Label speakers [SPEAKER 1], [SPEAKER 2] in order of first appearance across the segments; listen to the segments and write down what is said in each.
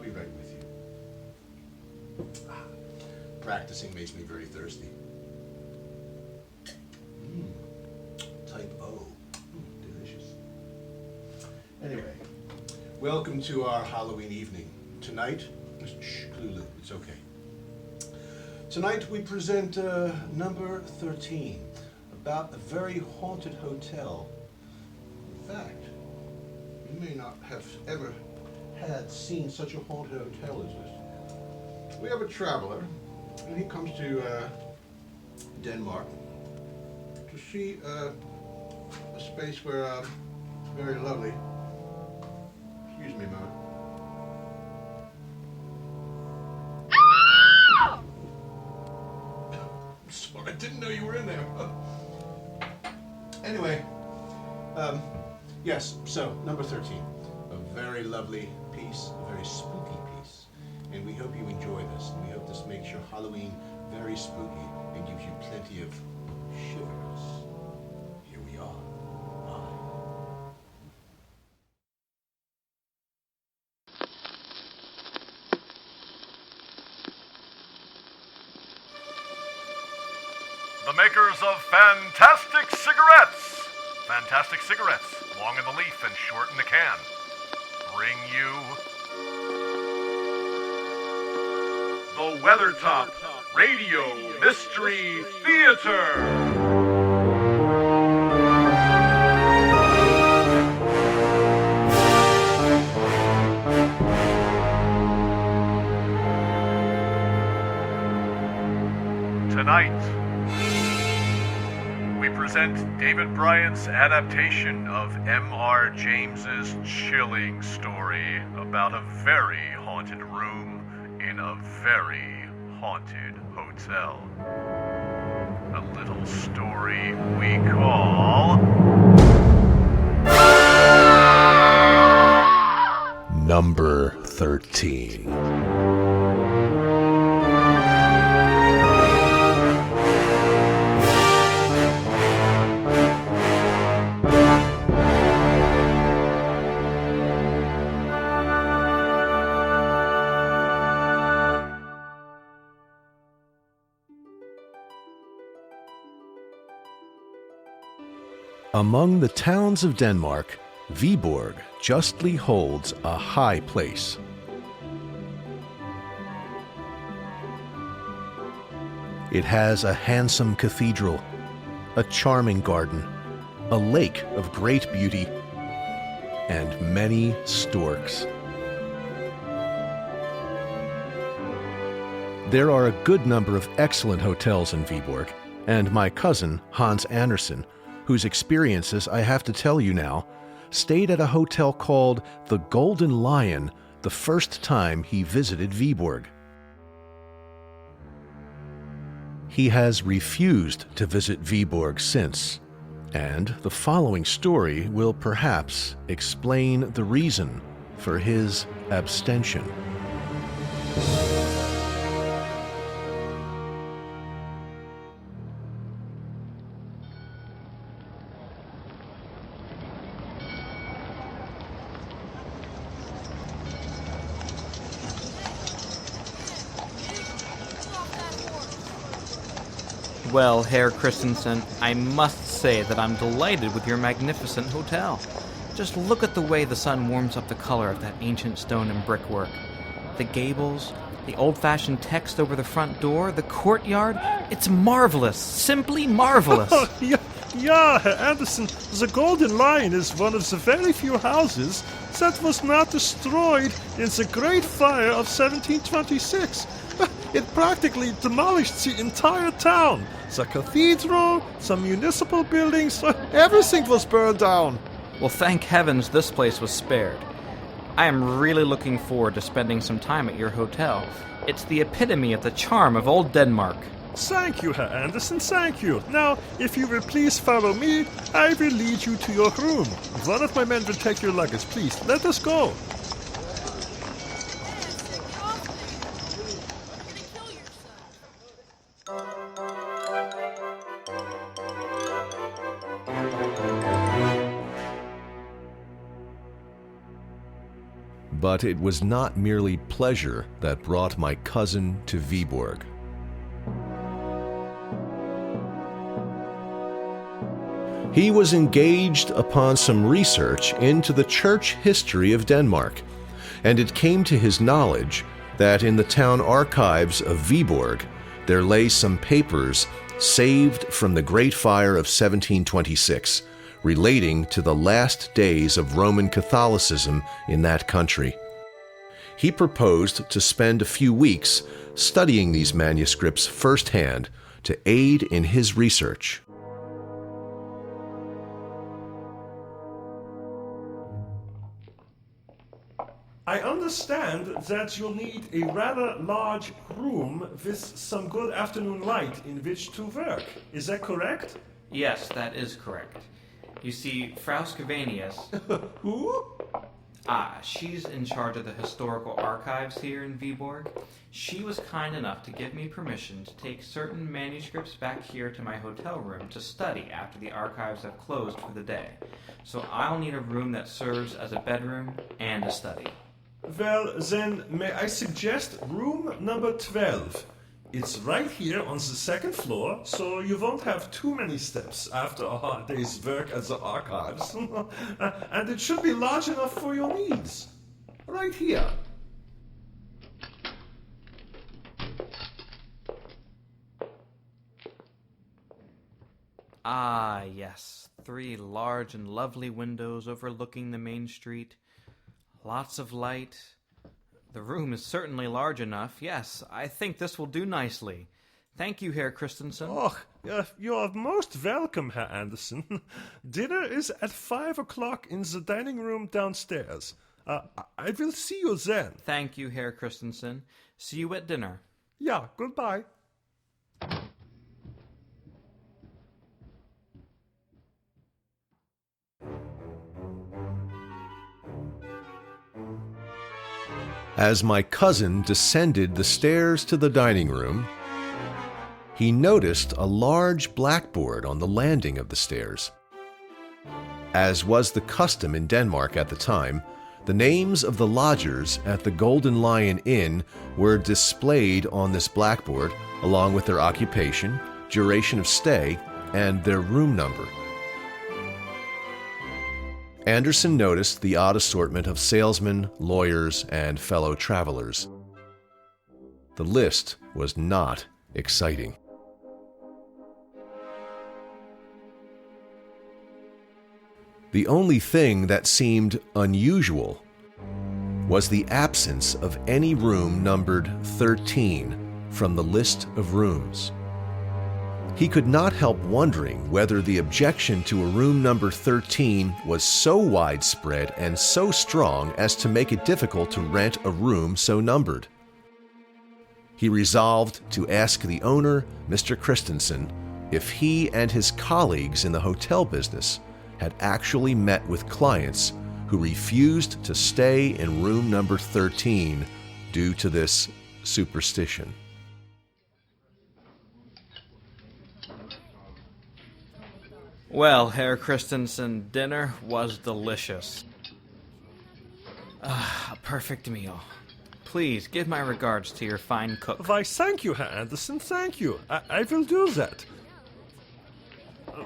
[SPEAKER 1] be right with you. Practicing makes me very thirsty. Type O. Delicious. Anyway, welcome to our Halloween evening. Tonight, shh, Lulu, it's okay. Tonight we present number 13, about a very haunted hotel. In fact, you may not have ever seen such a haunted hotel as this. We have a traveler, and he comes to Denmark to see a space where very lovely. Excuse me a moment. I'm sorry, I didn't know you were in there. Anyway, yes, so number 13, a very lovely piece, a very spooky piece, and we hope you enjoy this, and we hope this makes your Halloween very spooky and gives you plenty of shivers. Here we are. Bye.
[SPEAKER 2] The makers of Fantastic Cigarettes. Fantastic Cigarettes, long in the leaf and short in the can, bring you the Weathertop Radio Mystery Theater. Tonight, we present David Bryant's adaptation of M.R. James's chilling story about a very haunted room in a very haunted hotel. A little story we call
[SPEAKER 1] Number 13. Among the towns of Denmark, Viborg justly holds a high place. It has a handsome cathedral, a charming garden, a lake of great beauty, and many storks. There are a good number of excellent hotels in Viborg, and my cousin, Hans Andersen, whose experiences I have to tell you now, stayed at a hotel called the Golden Lion the first time he visited Viborg. He has refused to visit Viborg since, and the following story will perhaps explain the reason for his abstention.
[SPEAKER 3] Well, Herr Christensen, I must say that I'm delighted with your magnificent hotel. Just look at the way the sun warms up the color of that ancient stone and brickwork. The gables, the old-fashioned text over the front door, the courtyard. It's marvelous, simply marvelous.
[SPEAKER 4] Yeah, Herr Andersen, the Golden Lion is one of the very few houses that was not destroyed in the Great Fire of 1726. It practically demolished the entire town. The cathedral, some municipal buildings, everything was burned down.
[SPEAKER 3] Well, thank heavens this place was spared. I am really looking forward to spending some time at your hotel. It's the epitome of the charm of old Denmark.
[SPEAKER 4] Thank you, Herr Andersen, thank you. Now, if you will please follow me, I will lead you to your room. One of my men will take your luggage. Please, let us go.
[SPEAKER 5] But it was not merely pleasure that brought my cousin to Viborg. He was engaged upon some research into the church history of Denmark, and it came to his knowledge that in the town archives of Viborg there lay some papers saved from the Great Fire of 1726, relating to the last days of Roman Catholicism in that country. He proposed to spend a few weeks studying these manuscripts firsthand to aid in his research.
[SPEAKER 4] I understand that you'll need a rather large room with some good afternoon light in which to work. Is that correct?
[SPEAKER 3] Yes, that is correct. You see, Frau Scavenius...
[SPEAKER 4] Who?
[SPEAKER 3] She's in charge of the historical archives here in Viborg. She was kind enough to give me permission to take certain manuscripts back here to my hotel room to study after the archives have closed for the day. So I'll need a room that serves as a bedroom and a study.
[SPEAKER 4] Well, then, may I suggest room number 12? It's right here on the second floor, so you won't have too many steps after a hard day's work at the archives. And it should be large enough for your needs. Right here.
[SPEAKER 3] Ah, yes. 3 large and lovely windows overlooking the main street. Lots of light. The room is certainly large enough. Yes, I think this will do nicely. Thank you, Herr Christensen.
[SPEAKER 4] Oh, you are most welcome, Herr Anderson. Dinner is at 5 o'clock in the dining room downstairs. I will see you then.
[SPEAKER 3] Thank you, Herr Christensen. See you at dinner.
[SPEAKER 4] Yeah, goodbye.
[SPEAKER 5] As my cousin descended the stairs to the dining room, he noticed a large blackboard on the landing of the stairs. As was the custom in Denmark at the time, the names of the lodgers at the Golden Lion Inn were displayed on this blackboard, along with their occupation, duration of stay, and their room number. Anderson noticed the odd assortment of salesmen, lawyers, and fellow travelers. The list was not exciting. The only thing that seemed unusual was the absence of any room numbered 13 from the list of rooms. He could not help wondering whether the objection to a room number 13 was so widespread and so strong as to make it difficult to rent a room so numbered. He resolved to ask the owner, Mr. Christensen, if he and his colleagues in the hotel business had actually met with clients who refused to stay in room number 13 due to this superstition.
[SPEAKER 3] Well, Herr Christensen, dinner was delicious. A perfect meal. Please, give my regards to your fine cook.
[SPEAKER 4] Why, thank you, Herr Anderson, thank you. I will do that.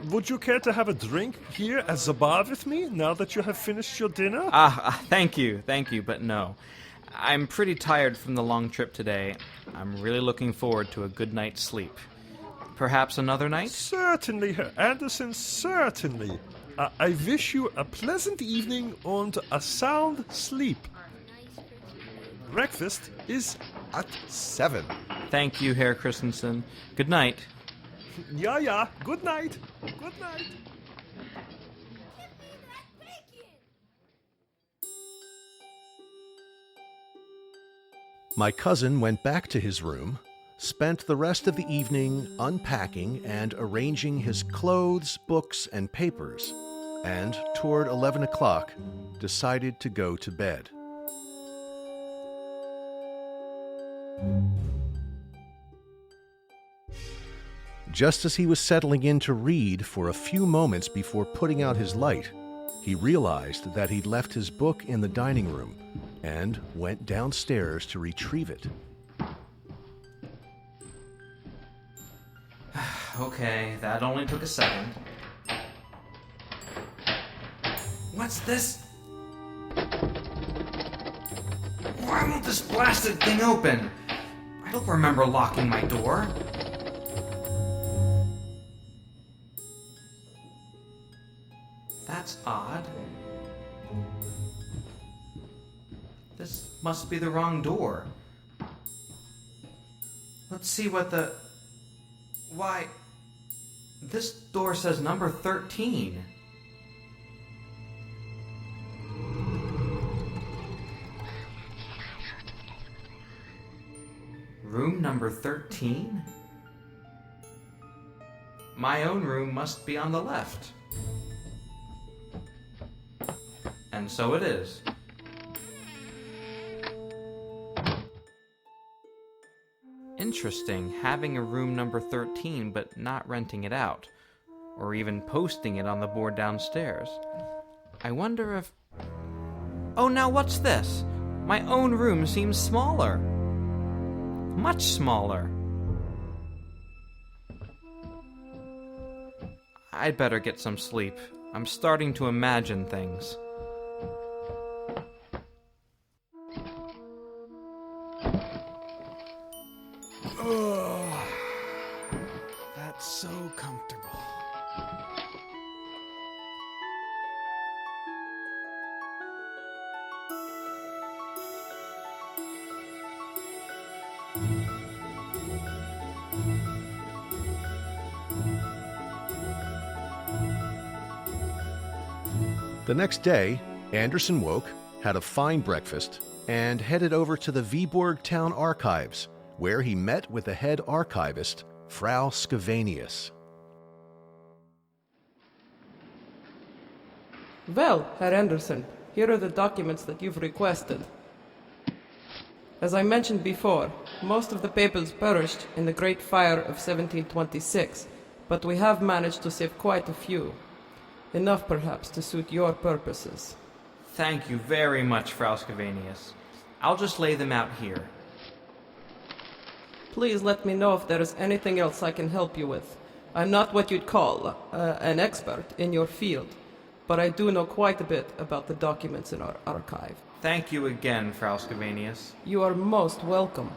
[SPEAKER 4] Would you care to have a drink here at the bar with me, now that you have finished your dinner?
[SPEAKER 3] Thank you, but no. I'm pretty tired from the long trip today. I'm really looking forward to a good night's sleep. Perhaps another night?
[SPEAKER 4] Certainly, Herr Anderson, certainly. I wish you a pleasant evening and a sound sleep. Breakfast is at 7.
[SPEAKER 3] Thank you, Herr Christensen. Good night.
[SPEAKER 4] Yeah, good night. Good night.
[SPEAKER 5] My cousin went back to his room, spent the rest of the evening unpacking and arranging his clothes, books, and papers, and toward 11 o'clock decided to go to bed. Just as he was settling in to read for a few moments before putting out his light, he realized that he'd left his book in the dining room and went downstairs to retrieve it.
[SPEAKER 3] Okay, that only took a second. What's this? Why won't this blasted thing open? I don't remember locking my door. That's odd. This must be the wrong door. Let's see what the... Why... This door says number 13. Room number 13? My own room must be on the left. And so it is. Interesting, having a room number 13 but not renting it out, or even posting it on the board downstairs. I wonder if... Oh, now what's this? My own room seems smaller. Much smaller. I'd better get some sleep. I'm starting to imagine things.
[SPEAKER 6] Oh, that's so comfortable.
[SPEAKER 5] The next day, Anderson woke, had a fine breakfast, and headed over to the Viborg Town Archives, where he met with the head archivist, Frau Scavenius.
[SPEAKER 7] Well, Herr Anderson, here are the documents that you've requested. As I mentioned before, most of the papers perished in the Great Fire of 1726, but we have managed to save quite a few. Enough, perhaps, to suit your purposes.
[SPEAKER 3] Thank you very much, Frau Scavenius. I'll just lay them out here.
[SPEAKER 7] Please let me know if there is anything else I can help you with. I'm not what you'd call an expert in your field, but I do know quite a bit about the documents in our archive.
[SPEAKER 3] Thank you again, Frau Scavenius.
[SPEAKER 7] You are most welcome.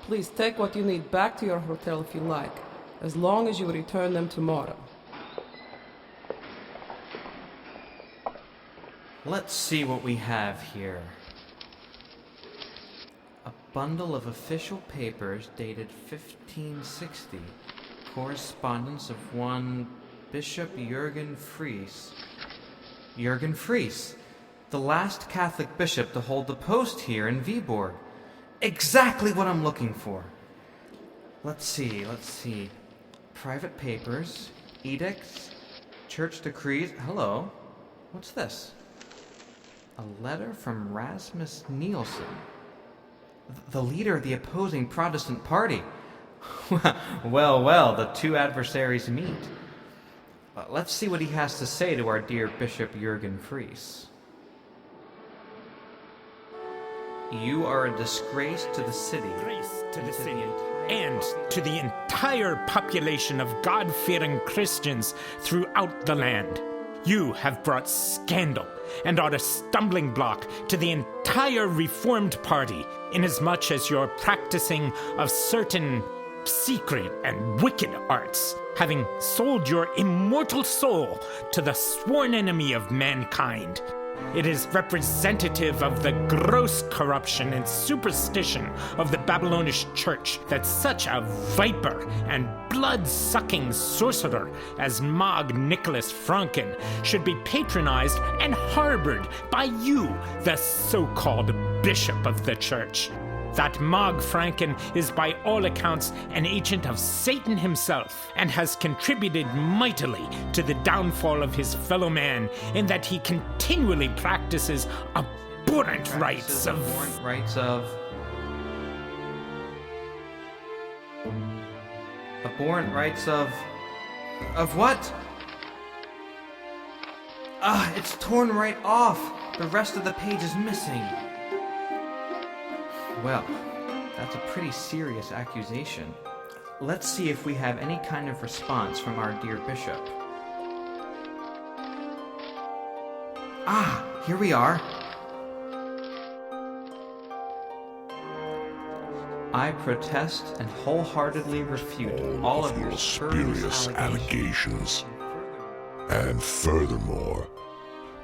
[SPEAKER 7] Please take what you need back to your hotel if you like, as long as you return them tomorrow.
[SPEAKER 3] Let's see what we have here. A bundle of official papers dated 1560. Correspondence of one Bishop Jürgen Fries. Jürgen Fries, the last Catholic bishop to hold the post here in Viborg. Exactly what I'm looking for. Let's see. Private papers, edicts, church decrees. Hello. What's this? A letter from Rasmus Nielsen, the leader of the opposing Protestant party. Well, the two adversaries meet. Let's see what he has to say to our dear Bishop Jürgen Fries. You are a disgrace to the city.
[SPEAKER 6] Disgrace to the city and to the entire population of God-fearing Christians throughout the land. You have brought scandal and are a stumbling block to the entire Reformed Party, inasmuch as your practicing of certain secret and wicked arts, having sold your immortal soul to the sworn enemy of mankind. It is representative of the gross corruption and superstition of the Babylonish church that such a viper and blood-sucking sorcerer as Mag Nicholas Franken should be patronized and harbored by you, the so-called bishop of the church. That Mag Franken is by all accounts an agent of Satan himself and has contributed mightily to the downfall of his fellow man in that he continually practices abhorrent rites of...
[SPEAKER 3] Abhorrent rites of... Of what? It's torn right off. The rest of the page is missing. Well, that's a pretty serious accusation. Let's see if we have any kind of response from our dear bishop. Here we are. I protest and wholeheartedly refute all of your spurious allegations.
[SPEAKER 8] And furthermore,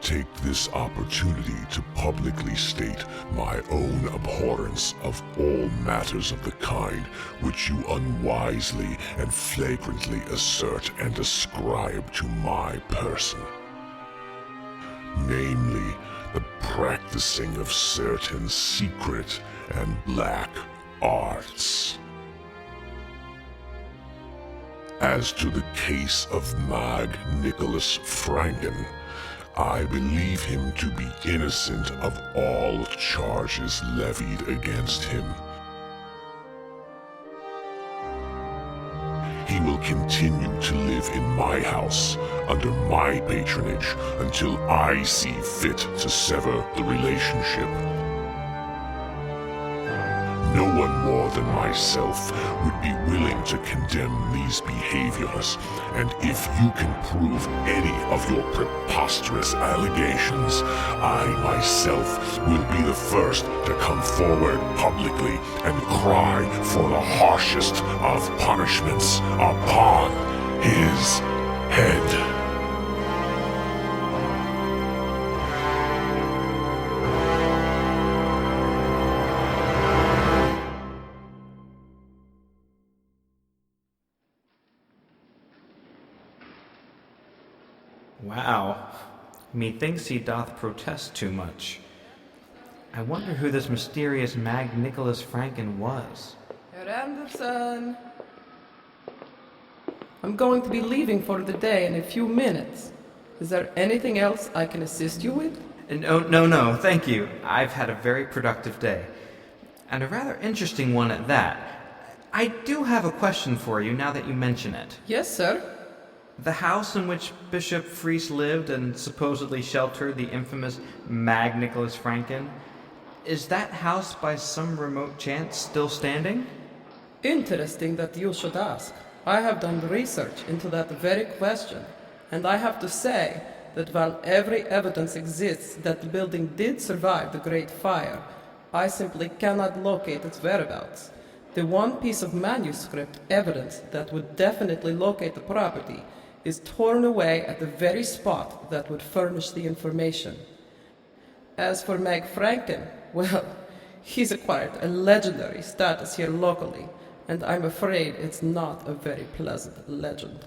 [SPEAKER 8] take this opportunity to publicly state my own abhorrence of all matters of the kind which you unwisely and flagrantly assert and ascribe to my person. Namely, the practicing of certain secret and black arts. As to the case of Mag Nicholas Franken, I believe him to be innocent of all charges levied against him. He will continue to live in my house under my patronage until I see fit to sever the relationship. No one more than myself would be willing to condemn these behaviors, and if you can prove any of your preposterous allegations, I myself will be the first to come forward publicly and cry for the harshest of punishments upon his head.
[SPEAKER 3] Wow. Methinks he doth protest too much. I wonder who this mysterious Mag Nicholas Franken was.
[SPEAKER 7] Herr Anderson. I'm going to be leaving for the day in a few minutes. Is there anything else I can assist you with?
[SPEAKER 3] No, thank you. I've had a very productive day. And a rather interesting one at that. I do have a question for you now that you mention it.
[SPEAKER 7] Yes, sir.
[SPEAKER 3] The house in which Bishop Fries lived and supposedly sheltered the infamous Mag Nicholas Franken, is that house by some remote chance still standing?
[SPEAKER 7] Interesting that you should ask. I have done research into that very question, and I have to say that while every evidence exists that the building did survive the Great Fire, I simply cannot locate its whereabouts. The one piece of manuscript evidence that would definitely locate the property is torn away at the very spot that would furnish the information. As for Mag Franken, well, he's acquired a legendary status here locally, and I'm afraid it's not a very pleasant legend.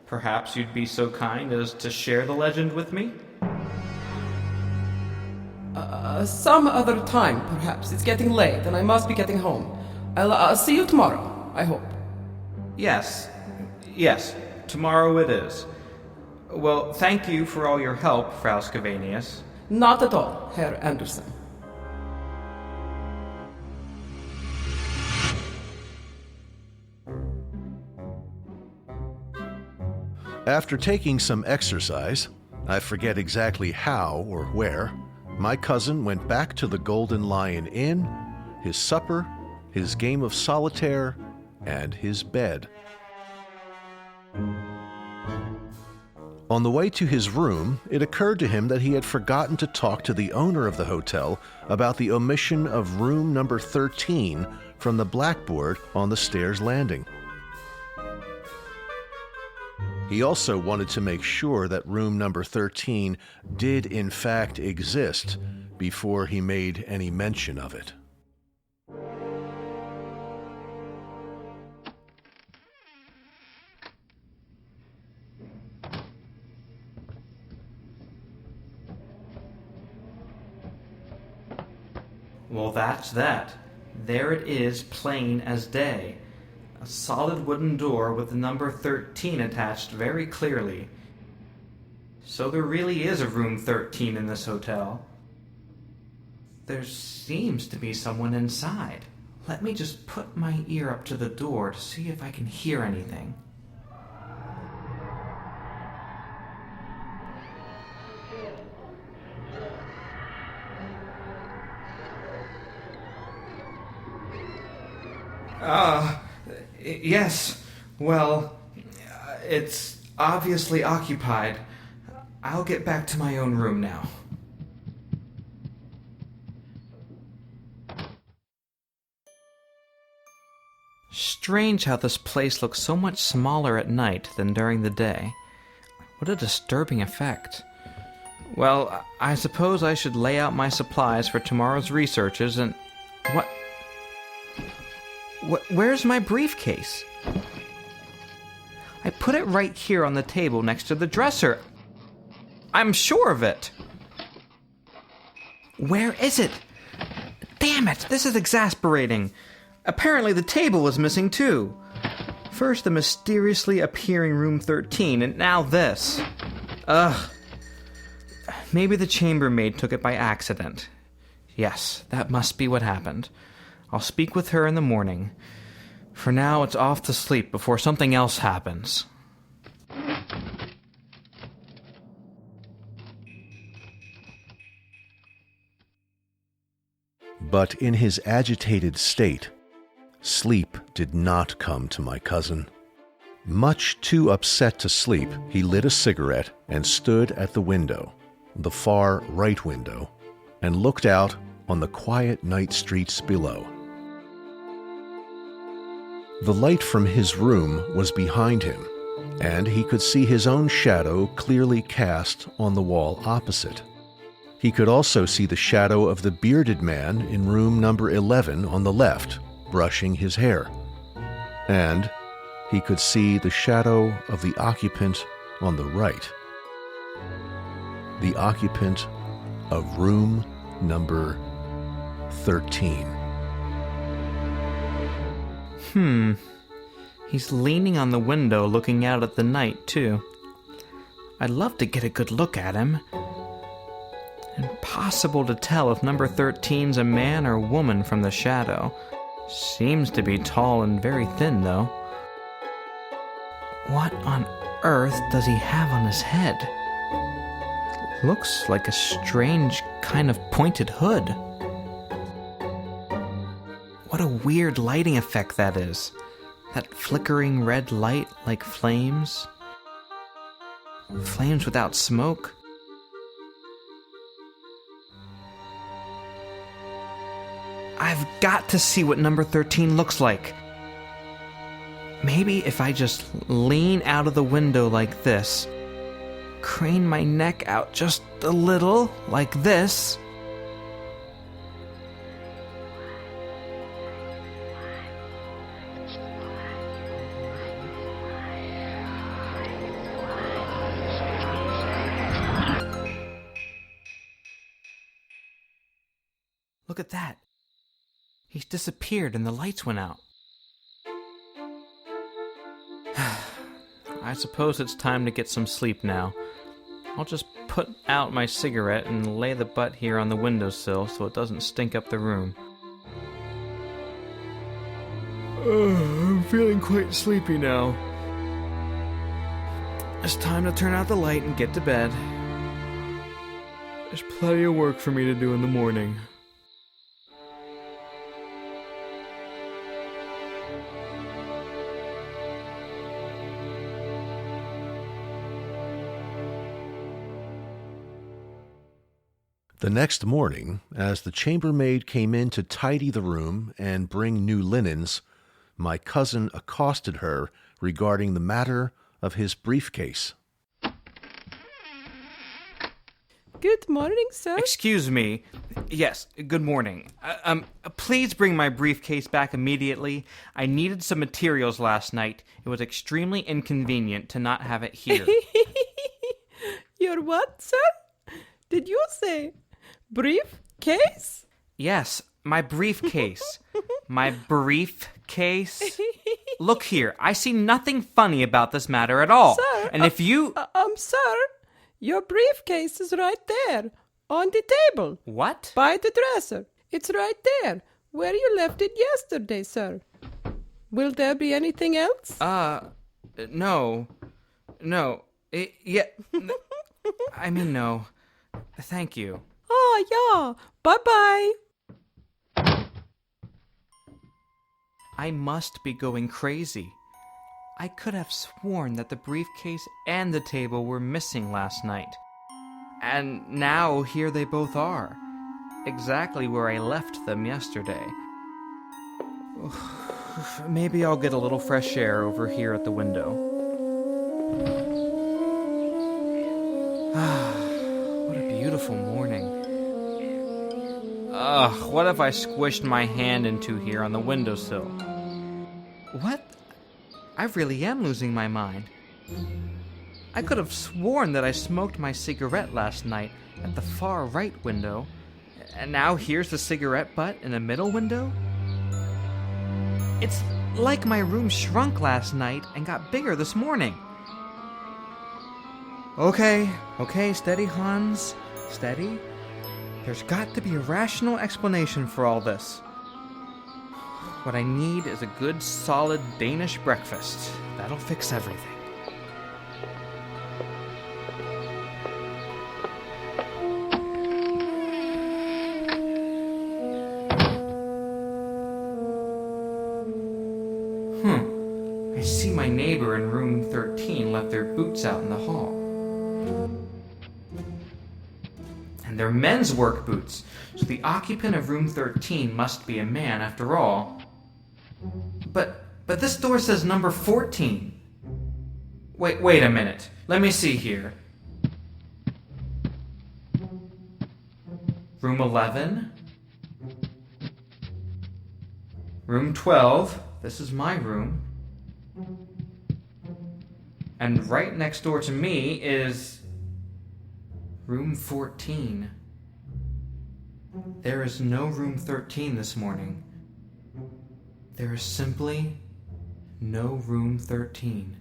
[SPEAKER 3] Perhaps you'd be so kind as to share the legend with me?
[SPEAKER 7] Some other time, perhaps. It's getting late, and I must be getting home. I'll see you tomorrow, I hope.
[SPEAKER 3] Yes. Tomorrow it is. Well, thank you for all your help, Frau Scavenius.
[SPEAKER 7] Not at all, Herr Anderson.
[SPEAKER 5] After taking some exercise, I forget exactly how or where, my cousin went back to the Golden Lion Inn, his supper, his game of solitaire, and his bed. On the way to his room, it occurred to him that he had forgotten to talk to the owner of the hotel about the omission of room number 13 from the blackboard on the stairs landing. He also wanted to make sure that room number 13 did in fact exist before he made any mention of it.
[SPEAKER 3] Well, that's that. There it is, plain as day. A solid wooden door with the number 13 attached very clearly. So there really is a room 13 in this hotel. There seems to be someone inside. Let me just put my ear up to the door to see if I can hear anything. Yes, well, it's obviously occupied. I'll get back to my own room now. Strange how this place looks so much smaller at night than during the day. What a disturbing effect. Well, I suppose I should lay out my supplies for tomorrow's researches and... Where's my briefcase? I put it right here on the table next to the dresser. I'm sure of it. Where is it? Damn it, this is exasperating. Apparently the table was missing too. First the mysteriously appearing room 13, and now this. Ugh. Maybe the chambermaid took it by accident. Yes, that must be what happened. I'll speak with her in the morning. For now, it's off to sleep before something else happens.
[SPEAKER 5] But in his agitated state, sleep did not come to my cousin. Much too upset to sleep, he lit a cigarette and stood at the window, the far right window, and looked out on the quiet night streets below. The light from his room was behind him, and he could see his own shadow clearly cast on the wall opposite. He could also see the shadow of the bearded man in room number 11 on the left, brushing his hair. And he could see the shadow of the occupant on the right. The occupant of room number 13.
[SPEAKER 3] He's leaning on the window looking out at the night, too. I'd love to get a good look at him. Impossible to tell if number 13's a man or woman from the shadow. Seems to be tall and very thin, though. What on earth does he have on his head? Looks like a strange kind of pointed hood. What a weird lighting effect that is. That flickering red light like flames. Flames without smoke. I've got to see what number 13 looks like. Maybe if I just lean out of the window like this, crane my neck out just a little, like this. Look at that. He's disappeared and the lights went out. I suppose it's time to get some sleep now. I'll just put out my cigarette and lay the butt here on the windowsill so it doesn't stink up the room. I'm feeling quite sleepy now. It's time to turn out the light and get to bed. There's plenty of work for me to do in the morning.
[SPEAKER 5] The next morning, as the chambermaid came in to tidy the room and bring new linens, my cousin accosted her regarding the matter of his briefcase.
[SPEAKER 7] Good morning, sir.
[SPEAKER 3] Excuse me. Yes, good morning. Please bring my briefcase back immediately. I needed some materials last night. It was extremely inconvenient to not have it here.
[SPEAKER 7] Your what, sir? Did you say briefcase?
[SPEAKER 3] Yes, my briefcase. My briefcase. Look here, I see nothing funny about this matter at all.
[SPEAKER 7] Sir,
[SPEAKER 3] and if you...
[SPEAKER 7] sir, your briefcase is right there, on the table.
[SPEAKER 3] What?
[SPEAKER 7] By the dresser. It's right there, where you left it yesterday, sir. Will there be anything else?
[SPEAKER 3] No. No. Yeah. I mean, no. Thank you.
[SPEAKER 7] Oh, yeah. Bye-bye.
[SPEAKER 3] I must be going crazy. I could have sworn that the briefcase and the table were missing last night. And now here they both are, exactly where I left them yesterday. Maybe I'll get a little fresh air over here at the window. What a beautiful morning. What have I squished my hand into here on the windowsill? What? I really am losing my mind. I could have sworn that I smoked my cigarette last night at the far right window, and now here's the cigarette butt in the middle window? It's like my room shrunk last night and got bigger this morning. Okay, steady, Hans. Steady. There's got to be a rational explanation for all this. What I need is a good, solid Danish breakfast. That'll fix everything. I see my neighbor in room 13 left their boots out in the hall. And they're men's work boots, so the occupant of room 13 must be a man after all. But this door says number 14. Wait a minute. Let me see here. Room 11. Room 12. This is my room. And right next door to me is room 14. There is no room 13 this morning. There is simply no room 13.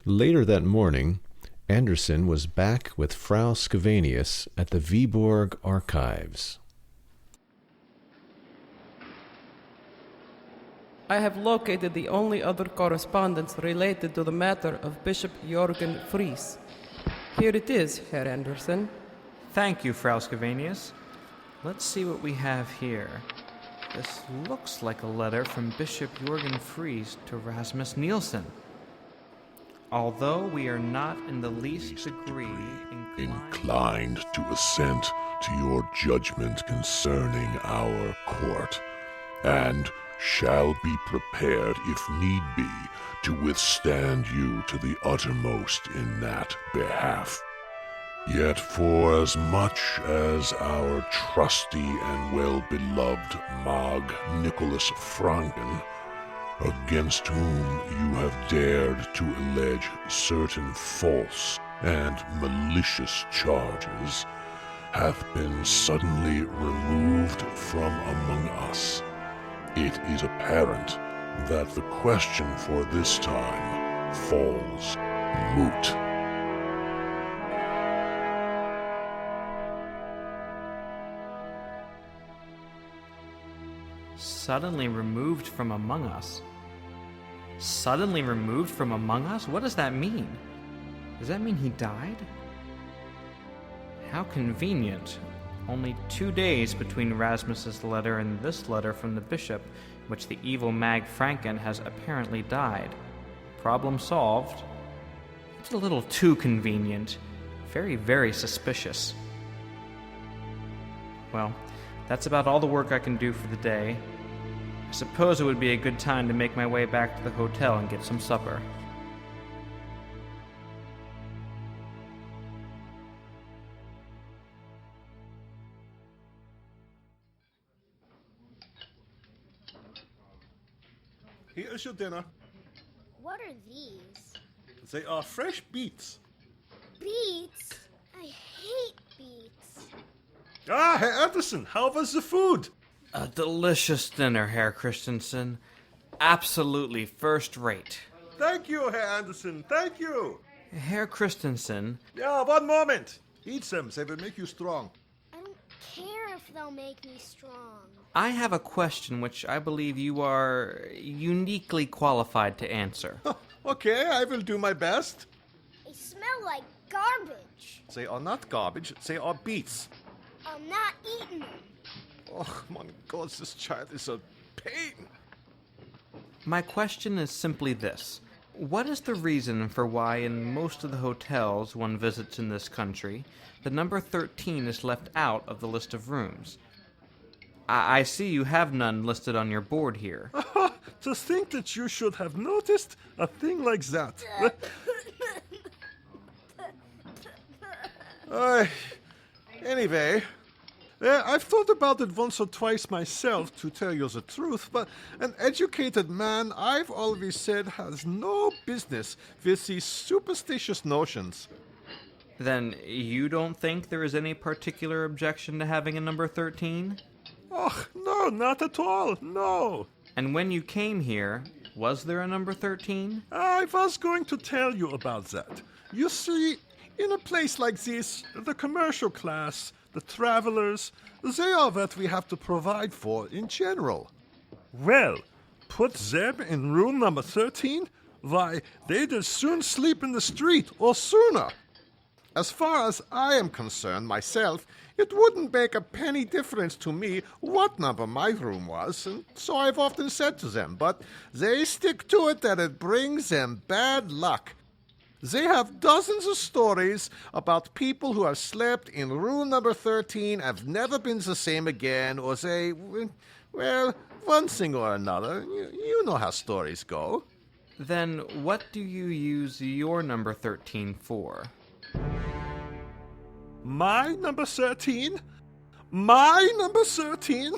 [SPEAKER 5] Later that morning, Anderson was back with Frau Scavenius at the Viborg Archives.
[SPEAKER 7] I have located the only other correspondence related to the matter of Bishop Jorgen Fries. Here it is, Herr Anderson.
[SPEAKER 3] Thank you, Frau Scavenius. Let's see what we have here. This looks like a letter from Bishop Jorgen Fries to Rasmus Nielsen. Although we are not in the least degree
[SPEAKER 8] inclined to assent to your judgment concerning our court, and shall be prepared, if need be, to withstand you to the uttermost in that behalf. Yet for as much as our trusty and well-beloved Mag Nicholas Franken, against whom you have dared to allege certain false and malicious charges, hath been suddenly removed from among us, it is apparent that the question for this time falls moot.
[SPEAKER 3] Suddenly removed from among us? Suddenly removed from among us? What does that mean? Does that mean he died? How convenient. Only 2 days between Rasmus's letter and this letter from the bishop, in which the evil Mag Franken has apparently died. Problem solved. It's a little too convenient. Very, very suspicious. Well, that's about all the work I can do for the day. I suppose it would be a good time to make my way back to the hotel and get some supper.
[SPEAKER 4] Here's your dinner.
[SPEAKER 9] What are these?
[SPEAKER 4] They are fresh beets.
[SPEAKER 9] Beets? I hate beets.
[SPEAKER 4] Ah, Herr Anderson, how was the food?
[SPEAKER 3] A delicious dinner, Herr Christensen. Absolutely first rate.
[SPEAKER 4] Thank you, Herr Anderson, thank you.
[SPEAKER 3] Herr Christensen,
[SPEAKER 4] Yeah, one moment. Eat them, they will make you strong.
[SPEAKER 9] I don't care if they'll make me strong.
[SPEAKER 3] I have a question which I believe you are uniquely qualified to answer.
[SPEAKER 4] Okay, I will do my best.
[SPEAKER 9] They smell like garbage.
[SPEAKER 4] They are not garbage, they are beets.
[SPEAKER 9] while not eating them.
[SPEAKER 5] Oh, my God, this child is a pain.
[SPEAKER 3] My question is simply this. What is the reason for why in most of the hotels one visits in this country, the number 13 is left out of the list of rooms? I see you have none listed on your board here.
[SPEAKER 4] To think that you should have noticed a thing like that.
[SPEAKER 5] Anyway,
[SPEAKER 4] I've thought about it once or twice myself, to tell you the truth, but an educated man, I've always said, has no business with these superstitious notions.
[SPEAKER 3] Then you don't think there is any particular objection to having a number 13?
[SPEAKER 4] Oh, no, not at all, no.
[SPEAKER 3] And when you came here, was there a number 13?
[SPEAKER 4] I was going to tell you about that. You see, in a place like this, the commercial class, the travelers, they are what we have to provide for in general. Well, put them in room number 13? Why, they'd as soon sleep in the street, or sooner.
[SPEAKER 5] as far as I am concerned myself, it wouldn't make a penny difference to me what number my room was, and so I've often said to them, but they stick to it that it brings them bad luck. They have dozens of stories about people who have slept in room number 13, have never been the same again, or they, well, one thing or another. You know how stories go.
[SPEAKER 3] Then what do you use your number 13 for?
[SPEAKER 4] My number 13? My number 13?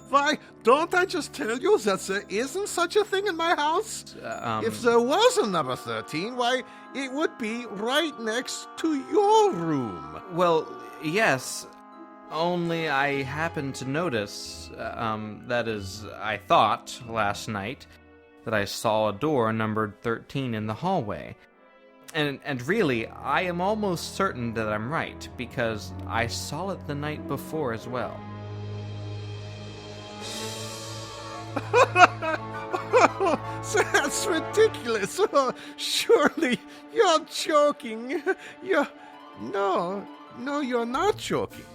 [SPEAKER 4] Why, don't I just tell you that there isn't such a thing in my house?
[SPEAKER 5] If there was a number 13, why, it would be right next to your room.
[SPEAKER 3] Well, yes, only I happened to notice, that is, I thought, last night, that I saw a door numbered 13 in the hallway. And really, I am almost certain that I'm right, because I saw it the night before as well.
[SPEAKER 5] That's ridiculous. Oh, surely you're joking. No, you're not joking.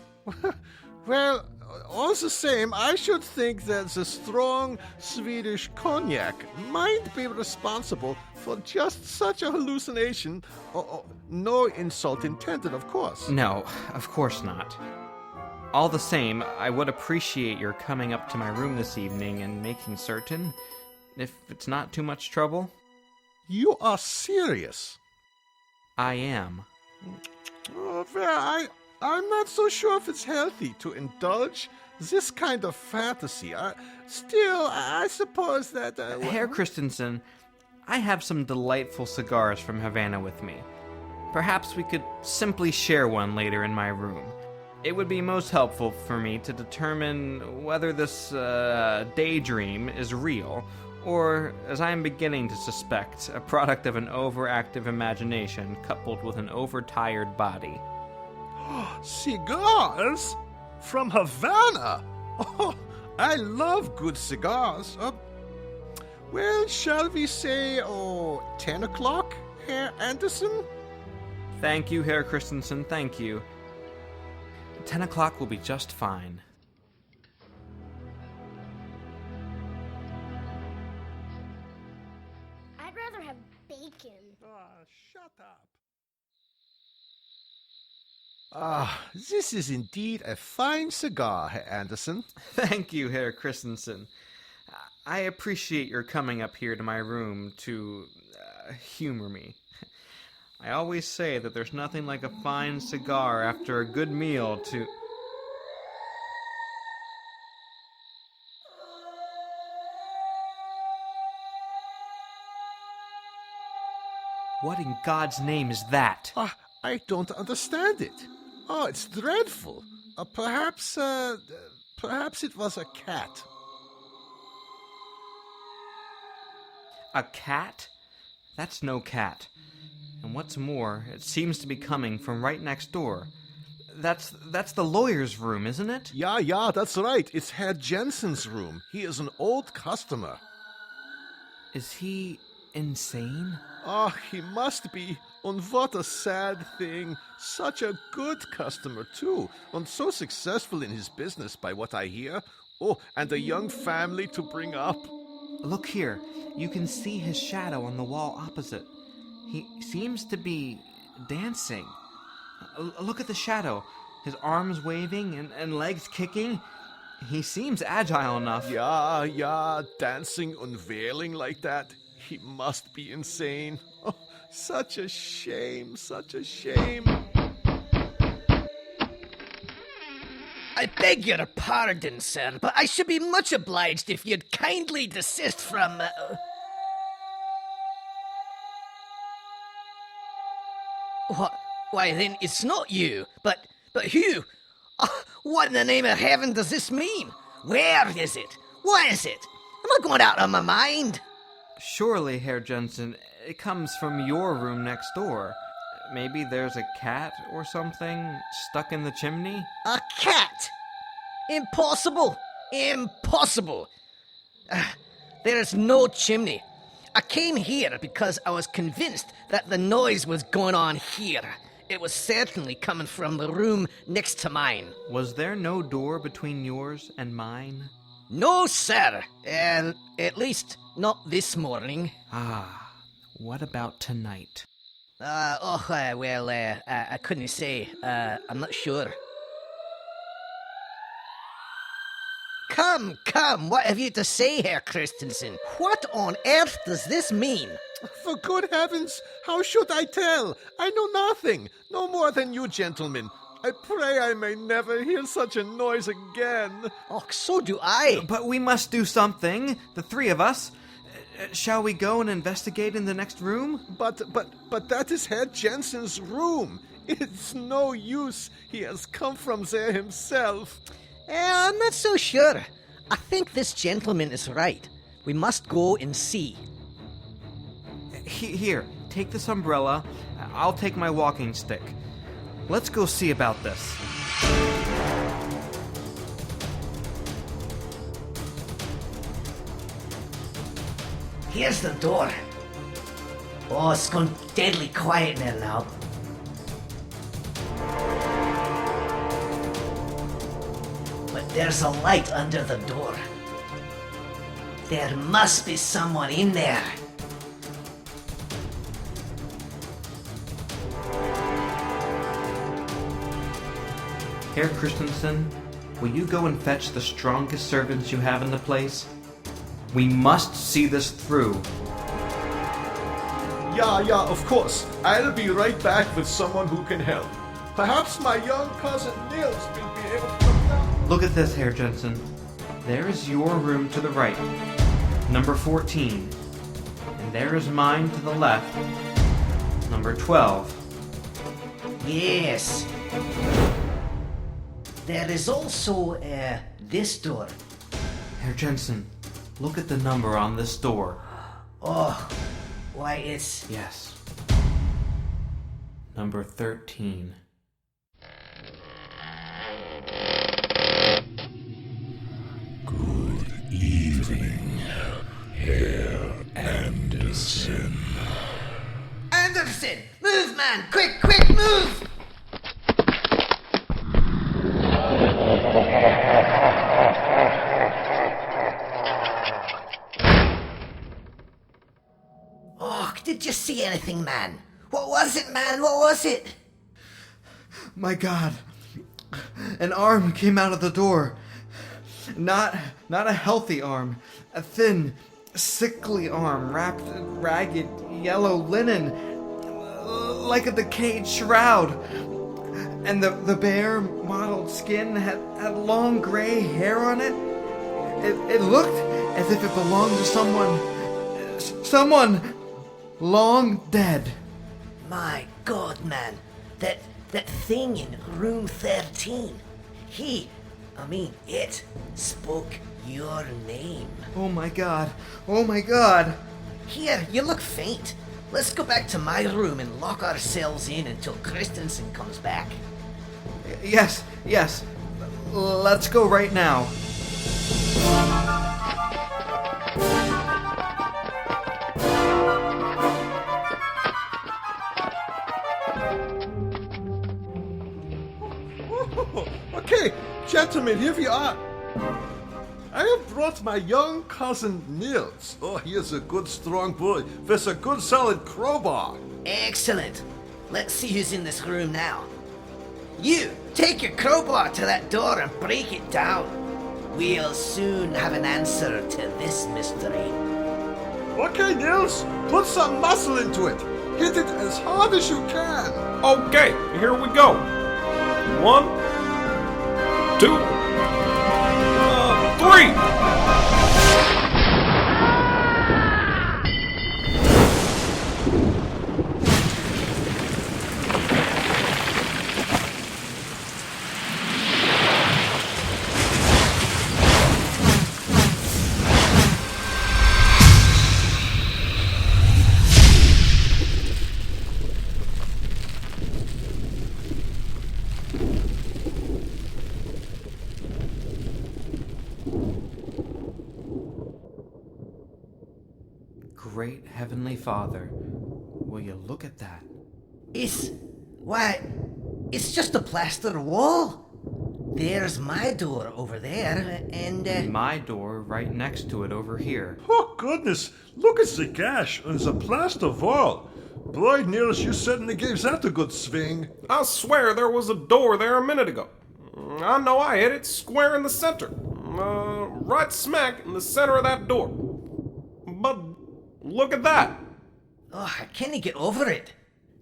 [SPEAKER 5] Well, all the same, I should think that the strong Swedish cognac might be responsible for just such a hallucination. No insult intended, of course.
[SPEAKER 3] No, of course not. All the same, I would appreciate your coming up to my room this evening and making certain, if it's not too much trouble.
[SPEAKER 5] You are serious?
[SPEAKER 3] I am.
[SPEAKER 5] Oh, well, I'm not so sure if it's healthy to indulge this kind of fantasy. Still, I suppose that...
[SPEAKER 3] Herr Christensen, I have some delightful cigars from Havana with me. Perhaps we could simply share one later in my room. It would be most helpful for me to determine whether this daydream is real, or, as I am beginning to suspect, a product of an overactive imagination coupled with an overtired body.
[SPEAKER 4] Cigars? From Havana? Oh, I love good cigars.
[SPEAKER 5] Well, shall we say, 10 o'clock, Herr Anderson?
[SPEAKER 3] Thank you, Herr Christensen, thank you. 10 o'clock will be just fine.
[SPEAKER 9] I'd rather have bacon.
[SPEAKER 4] Shut up.
[SPEAKER 5] This is indeed a fine cigar, Herr Anderson.
[SPEAKER 3] Thank you, Herr Christensen. I appreciate your coming up here to my room to humor me. I always say that there's nothing like a fine cigar after a good meal to... What in God's name is that?
[SPEAKER 5] I don't understand it. Oh, it's dreadful. Perhaps it was a cat.
[SPEAKER 3] A cat? That's no cat. And what's more, it seems to be coming from right next door. That's the lawyer's room, isn't it?
[SPEAKER 5] Yeah, that's right. It's Herr Jensen's room. He is an old customer.
[SPEAKER 3] Is he insane?
[SPEAKER 5] Oh, he must be.
[SPEAKER 10] And what a sad thing. Such a good customer, too. And so successful in his business, by what I hear. Oh, and a young family to bring up.
[SPEAKER 3] Look here. You can see his shadow on the wall opposite. He seems to be dancing. Look at the shadow. His arms waving and legs kicking. He seems agile enough.
[SPEAKER 10] Yeah, dancing and wailing like that. He must be insane. Oh, such a shame, such a shame.
[SPEAKER 11] I beg your pardon, sir, but I should be much obliged if you'd kindly desist from... What? Why, then it's not you, but who? What in the name of heaven does this mean? Where is it? What is it? Am I going out of my mind?
[SPEAKER 3] Surely, Herr Jensen, it comes from your room next door. Maybe there's a cat or something stuck in the chimney?
[SPEAKER 11] A cat? Impossible! Impossible! There is no chimney. I came here because I was convinced that the noise was going on here. It was certainly coming from the room next to mine.
[SPEAKER 3] Was there no door between yours and mine?
[SPEAKER 11] No, sir. At least not this morning.
[SPEAKER 3] Ah, what about tonight?
[SPEAKER 11] I couldn't say. I'm not sure. Come, what have you to say, Herr Christensen? What on earth does this mean?
[SPEAKER 10] For good heavens, how should I tell? I know nothing, no more than you gentlemen. I pray I may never hear such a noise again.
[SPEAKER 11] Oh, so do I.
[SPEAKER 3] But we must do something, the three of us. Shall we go and investigate in the next room?
[SPEAKER 10] But that is Herr Jensen's room. It's no use. He has come from there himself.
[SPEAKER 11] I'm not so sure. I think this gentleman is right. We must go and see.
[SPEAKER 3] Here, take this umbrella. I'll take my walking stick. Let's go see about this.
[SPEAKER 11] Here's the door. Oh, it's gone deadly quiet in there now. But there's a light under the door. There must be someone in there.
[SPEAKER 3] Herr Christensen, will you go and fetch the strongest servants you have in the place? We must see this through.
[SPEAKER 10] Yeah, of course. I'll be right back with someone who can help. Perhaps my young cousin Nils will be able to come down.
[SPEAKER 3] Look at this, Herr Jensen. There is your room to the right, number 14. And there is mine to the left, number 12.
[SPEAKER 11] Yes. There is also, this door.
[SPEAKER 3] Herr Jensen, look at the number on this door.
[SPEAKER 11] Oh, why it's...
[SPEAKER 3] Yes. Number 13.
[SPEAKER 8] Good evening, Herr Anderson.
[SPEAKER 11] Anderson! Move, man! Quick, move! Oh, did you see anything, man? What was it, man? What was it?
[SPEAKER 3] My God. An arm came out of the door. Not a healthy arm. A thin, sickly arm wrapped in ragged yellow linen, like a decayed shroud. And the bare, mottled skin had long gray hair on it. It looked as if it belonged to someone long dead.
[SPEAKER 11] My God, man. That thing in room 13. It spoke your name.
[SPEAKER 3] Oh my God. Oh my God.
[SPEAKER 11] Here, you look faint. Let's go back to my room and lock ourselves in until Christensen comes back.
[SPEAKER 3] Yes. Let's go right now.
[SPEAKER 10] gentlemen, here we are. I have brought my young cousin Nils. Oh, he is a good strong boy with a good solid crowbar.
[SPEAKER 11] Excellent. Let's see who's in this room now. You, take your crowbar to that door and break it down. We'll soon have an answer to this mystery.
[SPEAKER 10] Okay, Nils, put some muscle into it. Hit it as hard as you can.
[SPEAKER 12] Okay, here we go. 1, 2, 3.
[SPEAKER 3] Great Heavenly Father, will you look at that?
[SPEAKER 11] It's just a plaster wall. There's my door over there, and
[SPEAKER 3] My door right next to it over here.
[SPEAKER 4] Oh, goodness. Look at the gash on the plaster wall. Boy, Nils, you certainly gave that a good swing.
[SPEAKER 12] I swear there was a door there a minute ago. I know I hit it square in the center. Right smack in the center of that door. But look at that.
[SPEAKER 11] oh, I can't get over it.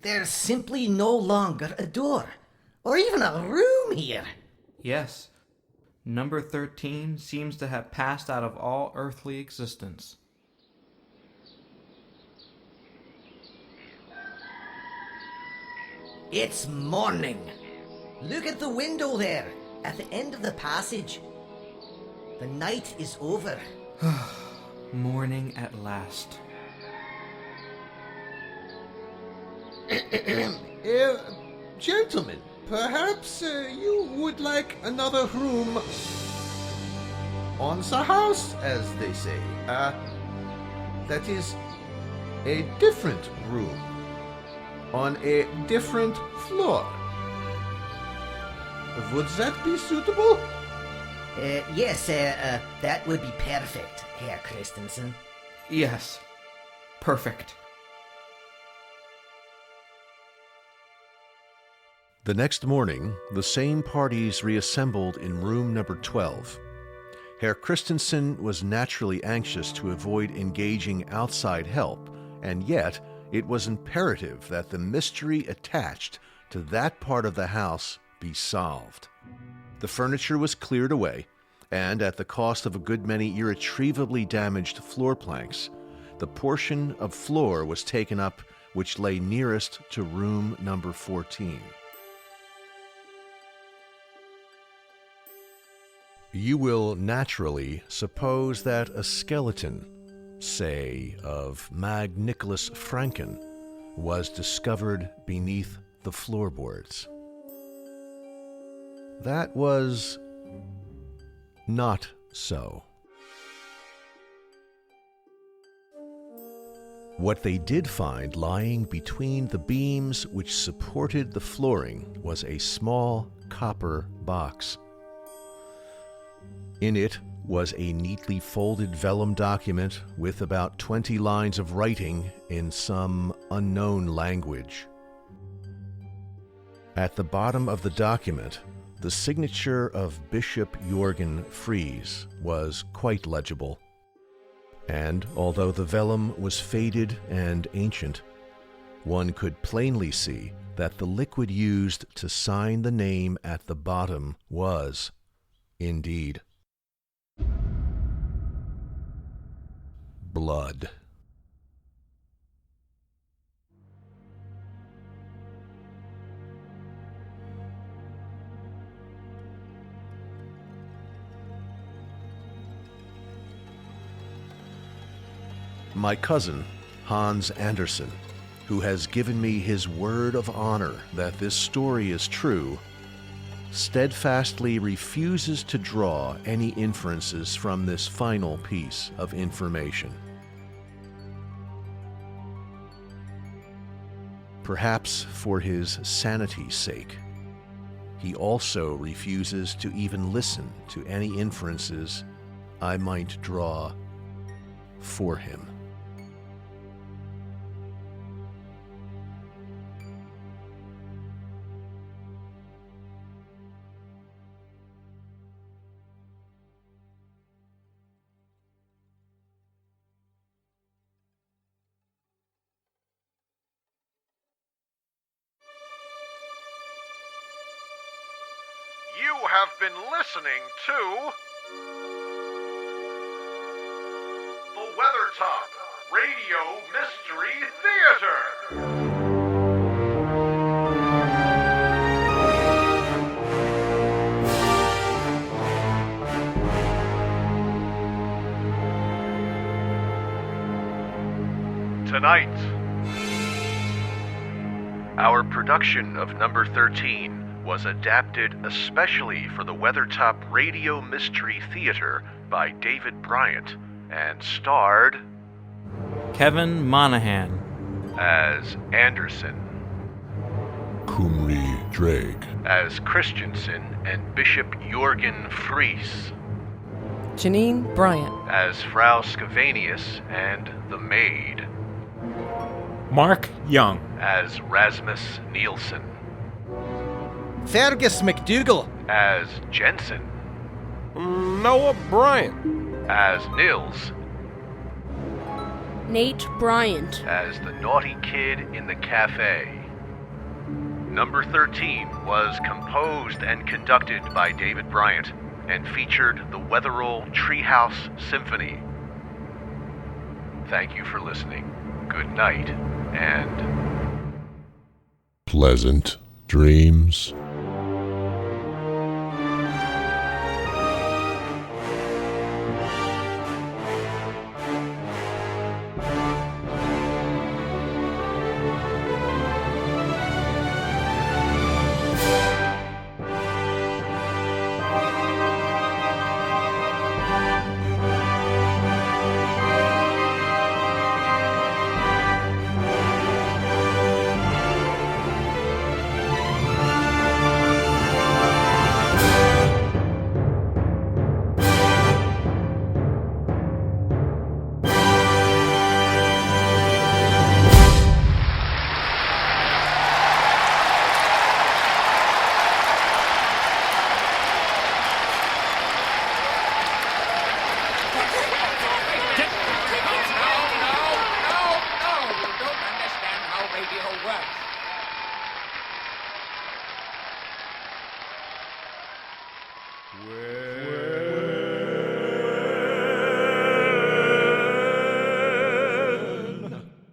[SPEAKER 11] There's simply no longer a door, or even a room here.
[SPEAKER 3] Yes, number 13 seems to have passed out of all earthly existence.
[SPEAKER 11] It's morning. Look at the window there, at the end of the passage. The night is over.
[SPEAKER 3] Morning at last.
[SPEAKER 10] Gentlemen, perhaps you would like another room on the house, as they say. That is, a different room on a different floor. Would that be suitable?
[SPEAKER 11] Yes, that would be perfect, Herr Christensen.
[SPEAKER 3] Yes, perfect.
[SPEAKER 5] The next morning, the same parties reassembled in room number 12. Herr Christensen was naturally anxious to avoid engaging outside help, and yet it was imperative that the mystery attached to that part of the house be solved. The furniture was cleared away, and at the cost of a good many irretrievably damaged floor planks, the portion of floor was taken up which lay nearest to room number 14. You will naturally suppose that a skeleton, say, of Mag Nicholas Franken, was discovered beneath the floorboards. That was not so. What they did find lying between the beams which supported the flooring was a small copper box. In it was a neatly folded vellum document with about 20 lines of writing in some unknown language. At the bottom of the document, the signature of Bishop Jorgen Fries was quite legible, and although the vellum was faded and ancient, one could plainly see that the liquid used to sign the name at the bottom was, indeed, blood. My cousin, Hans Andersen, who has given me his word of honor that this story is true, steadfastly refuses to draw any inferences from this final piece of information. Perhaps for his sanity's sake, he also refuses to even listen to any inferences I might draw for him.
[SPEAKER 2] You have been listening to the Weathertop Radio Mystery Theater. Tonight, our production of number 13 was adapted especially for the Weathertop Radio Mystery Theater by David Bryant and starred
[SPEAKER 3] Kevin Monahan
[SPEAKER 2] as Anderson,
[SPEAKER 8] Kumri Drake,
[SPEAKER 2] as Christensen and Bishop Jorgen Fries,
[SPEAKER 7] Janine Bryant,
[SPEAKER 2] as Frau Scavenius and the Maid,
[SPEAKER 6] Mark Young,
[SPEAKER 2] as Rasmus Nielsen,
[SPEAKER 11] Fergus McDougal,
[SPEAKER 2] as Jensen,
[SPEAKER 12] Noah Bryant,
[SPEAKER 2] as Nils,
[SPEAKER 9] Nate Bryant,
[SPEAKER 2] as the naughty kid in the cafe. Number 13 was composed and conducted by David Bryant and featured the Wetherell Treehouse Symphony. Thank you for listening. Good night, and
[SPEAKER 8] pleasant dreams.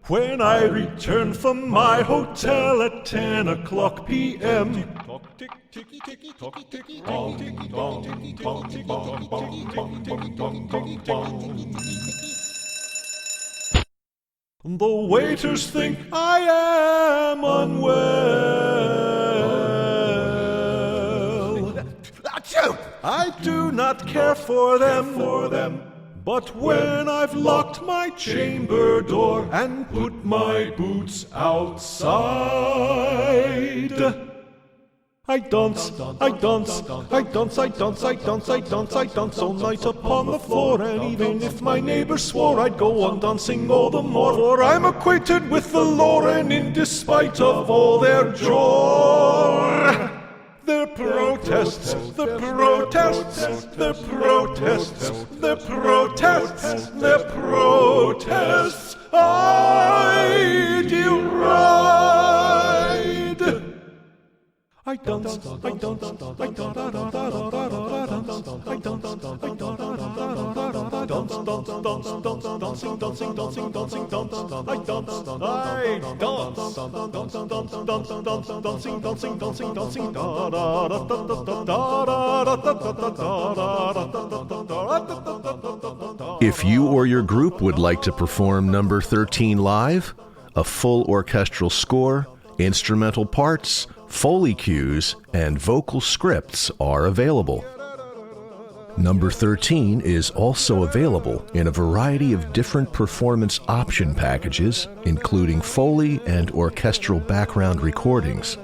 [SPEAKER 4] When I return from my hotel at 10 o'clock p.m. The waiters think I am unwell. I do not care for them. But when I've locked my chamber door and put my boots outside, I dance all night upon the floor. And even if my neighbors swore, I'd go on dancing all the more. For I'm acquainted with the lore, and in despite of all their joy, the protests, I deride. I dance,
[SPEAKER 5] If you or your group would like to perform number 13 live, a full orchestral score, instrumental parts, Foley cues, and vocal scripts are available. Number 13 is also available in a variety of different performance option packages, including Foley and orchestral background recordings.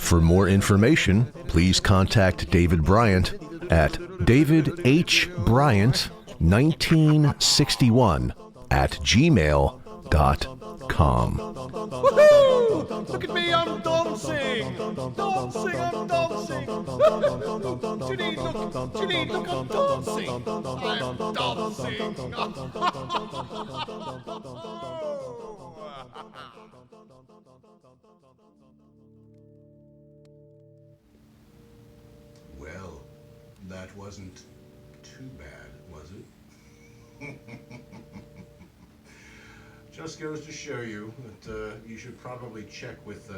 [SPEAKER 5] For more information, please contact David Bryant at davidhbryant1961@gmail.com.
[SPEAKER 10] Woohoo! Look at me, I'm dancing! Dancing, I'm dancing! Ginny, look, I'm dancing! I'm dancing!
[SPEAKER 1] Well, that wasn't too bad, was it? Just goes to show you that you should probably check with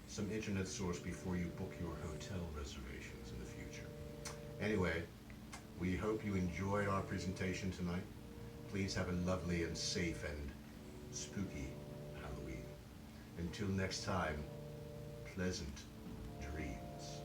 [SPEAKER 1] some internet source before you book your hotel reservations in the future. Anyway, we hope you enjoyed our presentation tonight. Please have a lovely and safe and spooky Halloween. Until next time, pleasant dreams.